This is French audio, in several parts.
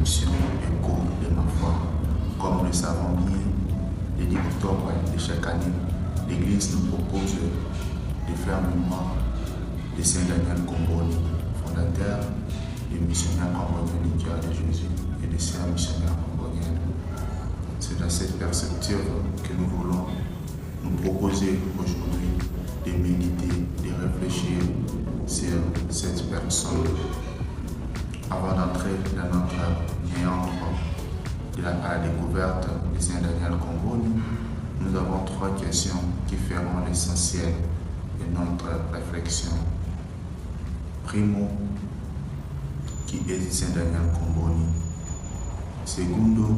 mission écho de ma foi. Comme nous le savons bien, le 10 octobre de chaque année, l'Église nous propose de faire mémoire de Saint Daniel Comboni, fondateur des missionnaires cambodgiens du cœur de Jésus et des sœurs missionnaires cambodgiennes. C'est dans cette perspective que nous voulons nous proposer aujourd'hui de méditer, de réfléchir sur cette personne. Avant d'entrer dans notre méandre à la découverte de Saint Daniel Comboni, nous avons 3 questions qui feront l'essentiel de notre réflexion. Primo, qui est Saint Daniel Comboni? Secondo,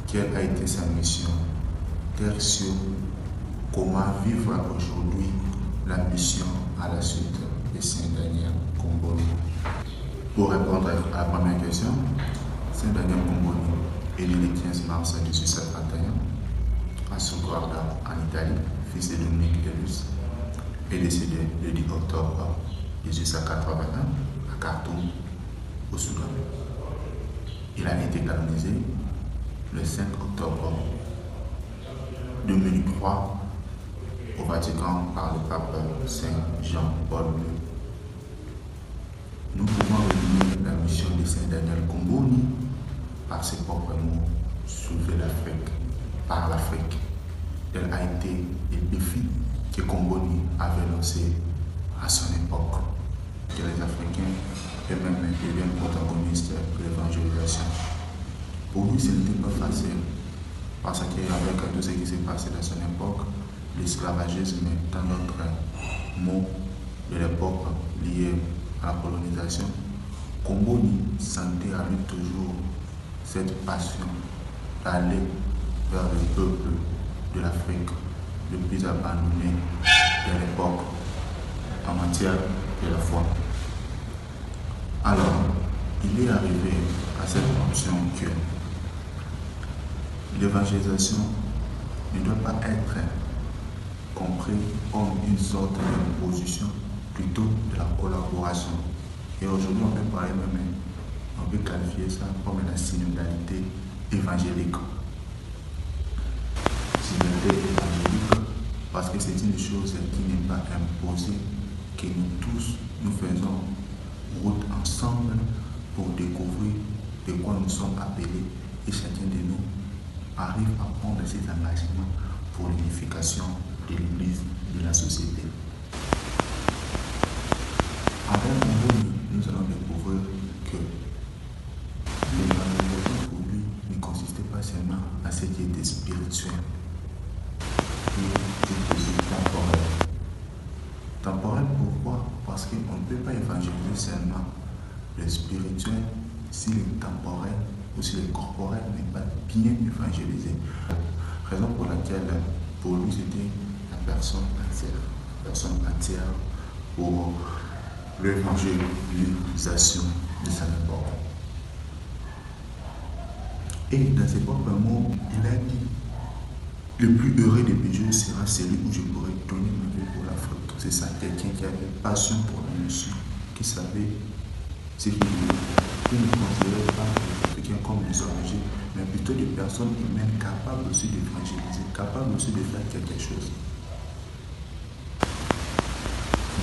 quelle a été sa mission? Tertio, comment vivre aujourd'hui la mission à la suite de Saint Daniel Comboni? Pour répondre à la première question, Saint Daniel Comboni est né le 15 mars 1831 à Sucorda, en Italie, fils de Dominique Delus, et décédé le 10 octobre 1881 à Khartoum, au Soudan. Il a été canonisé le 5 octobre 2003 au Vatican par le pape Saint Jean-Paul II. Nous pouvons résumer la mission de Saint Daniel Comboni par ses propres mots: sauver l'Afrique par l'Afrique. Elle a été le défi que Comboni avait lancé à son époque, que les Africains eux-mêmes deviennent protagonistes de l'évangélisation. Pour lui, ce n'était pas facile, parce qu'avec tout ce qui s'est passé dans son époque, l'esclavagisme et tant d'autres mots de l'époque liés à la colonisation, Comboni sentait à lui toujours cette passion d'aller vers le peuple de l'Afrique le plus abandonné de l'époque en matière de la foi. Alors, il est arrivé à cette option que l'évangélisation ne doit pas être compris comme une sorte d'imposition, plutôt de la collaboration. Et aujourd'hui, on peut parler même, on peut qualifier ça comme la synodalité évangélique. Synodalité évangélique, parce que c'est une chose qui n'est pas imposée, que nous tous, nous faisons route ensemble pour découvrir de quoi nous sommes appelés, et chacun de nous arrive à prendre ses engagements pour l'unification de l'Église, de la société. Avec Comboni, nous allons découvrir que l'évangélisation pour lui ne consistait pas seulement à ce qui était spirituel, mais aussi temporel. Temporel pourquoi? Parce qu'on ne peut pas évangéliser seulement le spirituel si le temporel ou si le corporel n'est pas bien évangélisé. Raison pour laquelle pour lui c'était la personne entière pour l'évangélisation de sa époque. Et dans ses propres mots, il a dit: le plus heureux des pécheurs sera celui où je pourrai donner ma vie pour l'Afrique. C'est ça, quelqu'un qui avait passion pour la mission, qui savait ce qu'il voulait faire, qui ne considérait pas les Africains comme des ONG, mais plutôt des personnes humaines capables aussi d'évangéliser, capables aussi de faire quelque chose.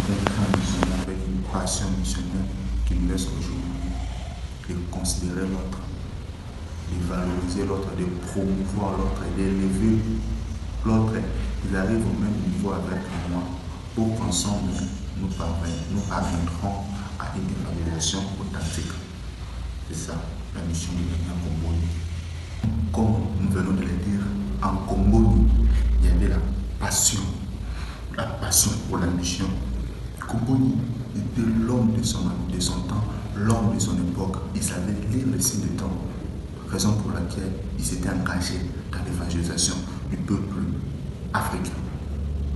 C'est un grand missionnaire avec une passion missionnaire qui nous laisse aujourd'hui de considérer l'autre, de valoriser l'autre, de promouvoir l'autre, d'élever l'autre. Ils arrivent au même niveau avec moi pour qu'ensemble nous parviendrons à une évaluation authentique. C'est ça, la mission de Daniel Comboni. Comme nous venons de le dire, en Comboni, il y avait la passion pour la mission. Comboni était l'homme de son temps, l'homme de son époque. Il savait lire les signes des temps, raison pour laquelle il s'était engagé dans l'évangélisation du peuple africain,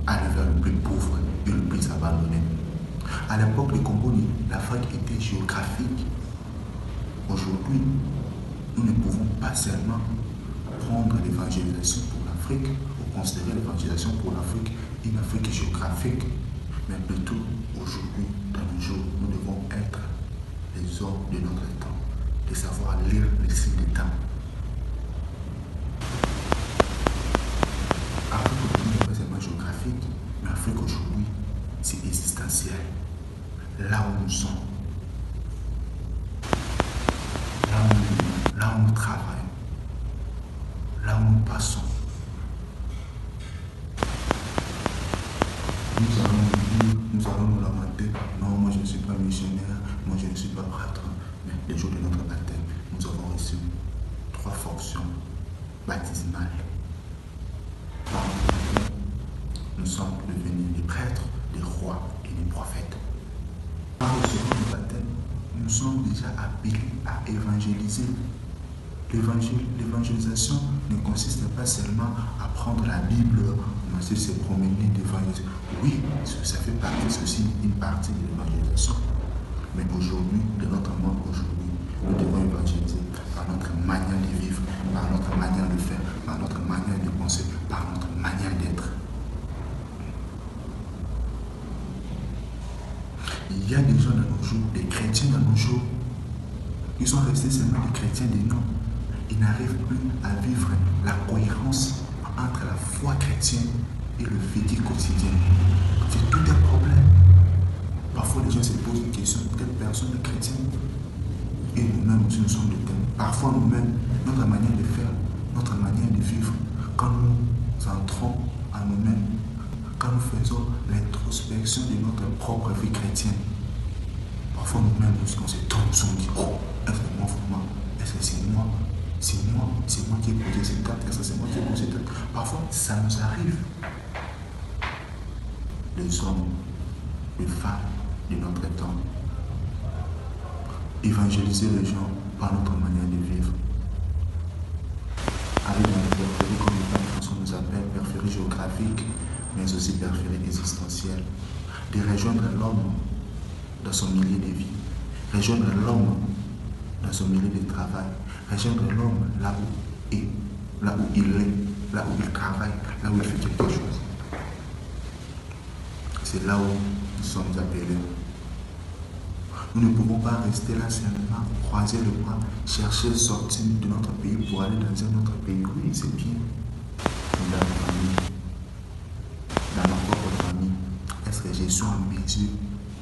aller vers le plus pauvre et le plus abandonné. À l'époque de Comboni, l'Afrique était géographique. Aujourd'hui, nous ne pouvons pas seulement prendre l'évangélisation pour l'Afrique ou considérer l'évangélisation pour l'Afrique une Afrique géographique, mais plutôt aujourd'hui, dans nos jours, nous devons être les hommes de notre temps, de savoir lire les signes des temps. Afrique aujourd'hui n'est pas seulement géographique, mais Afrique aujourd'hui, c'est existentiel. Là où nous sommes, là où nous travaillons, là où nous passons. Nous allons nous lamenter. Non, moi je ne suis pas missionnaire, moi je ne suis pas prêtre. Mais le jour de notre baptême, nous avons reçu 3 fonctions baptismales. Nous sommes devenus des prêtres, des rois et des prophètes. Par le second baptême, nous sommes déjà appelés à évangéliser. L'évangélisation ne consiste pas seulement à prendre la Bible, commencer à se promener d'évangéliser. Oui, ça fait partie, c'est aussi une partie de l'évangélisation. Mais aujourd'hui, de notre monde aujourd'hui, nous devons évangéliser par notre manière de vivre, par notre manière de faire, par notre manière de penser, par notre manière d'être. Il y a des gens dans nos jours, des chrétiens dans nos jours, ils sont restés seulement des chrétiens des noms. Ils n'arrivent plus à vivre la cohérence entre la foi chrétienne et le vécu quotidien. C'est tout un problème. Parfois, les gens se posent une question, quelle personne est chrétienne? Et nous-mêmes aussi, nous sommes de thème. Parfois, nous-mêmes, notre manière de faire, notre manière de vivre, quand nous entrons à nous-mêmes, quand nous faisons l'introspection de notre propre vie chrétienne, parfois nous-mêmes, on se tombe, on se dit, oh, est-ce que moi, vraiment, est-ce que c'est moi? C'est moi qui ai posé cette acte, est-ce que c'est moi qui ai posé cette acte? Parfois, ça nous arrive. Les hommes, les femmes de notre temps, évangéliser les gens par notre manière de vivre. Aller dans les périphéries, comme le Père François nous appelle, périphérie géographique, mais aussi périphérie existentielle. De rejoindre l'homme dans son milieu de vie, rejoindre l'homme dans son milieu de travail, rejoindre l'homme là où il est, là où il travaille, là où il fait quelque chose. C'est là où nous sommes appelés. Nous ne pouvons pas rester là seulement, croiser le bras, chercher sortir de notre pays pour aller dans un autre pays. Oui, c'est bien. Dans notre famille, dans ma propre famille, est-ce que je suis en mesure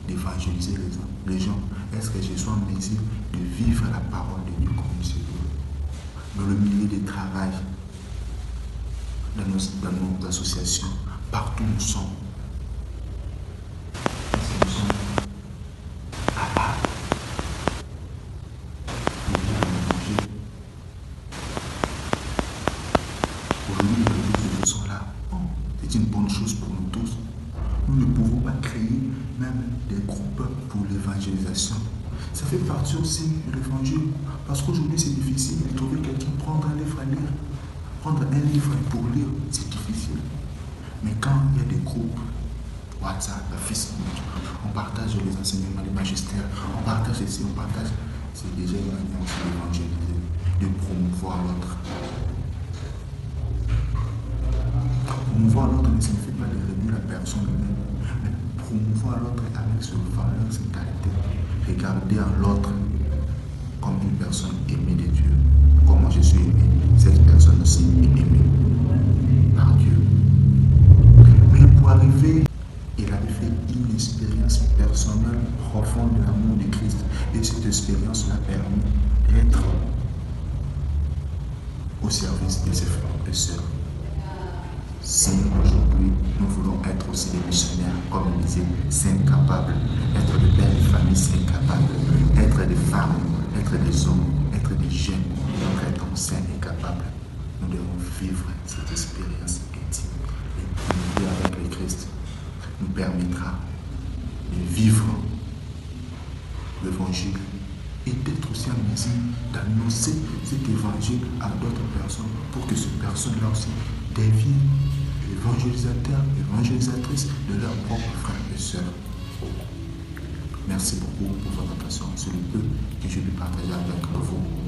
d'évangéliser les gens? Est-ce que je suis en mesure de vivre la parole de Dieu comme il se doit? Dans le milieu du travail, dans nos associations, partout où nous sommes. Est-ce que nous sommes capables de vivre l'évangile? Aujourd'hui, les réseaux sont là. Bon, c'est une bonne chose pour nous tous. Nous ne pouvons pas créer même des groupes pour l'évangélisation. Ça fait partie aussi de l'évangile. Parce qu'aujourd'hui, c'est difficile de trouver quelqu'un, prendre un livre à lire. Prendre un livre pour lire, c'est difficile. Mais quand il y a des groupes, WhatsApp, Facebook, on partage les enseignements, les magistères, on partage ici, on partage. C'est déjà une manière aussi d'évangéliser, de promouvoir l'autre. Promouvoir l'autre ne signifie pas de réduire la personne elle-même, mais promouvoir l'autre avec ses valeurs, ses qualités. Regarder en l'autre comme une personne aimée de Dieu. Comment je suis aimé, cette personne aussi est aimée par Dieu. Mais pour arriver, il avait fait une expérience personnelle profonde de l'amour de Christ. Et cette expérience l'a permis d'être au service de ses frères et sœurs. Si aujourd'hui nous voulons être aussi des missionnaires, comme il disait, saints capables, être des pères de famille saints capables, être des femmes, être des hommes, être des jeunes, être saints et capables, nous devons vivre cette expérience intime. Et l'unité avec le Christ nous permettra de vivre l'évangile et d'être aussi en mesure d'annoncer cet évangile à d'autres personnes pour que ces personnes-là aussi deviennent évangélisateurs, évangélisatrices de leurs propres frères et sœurs. Merci beaucoup pour votre attention. C'est le peu que je vais partager avec vous.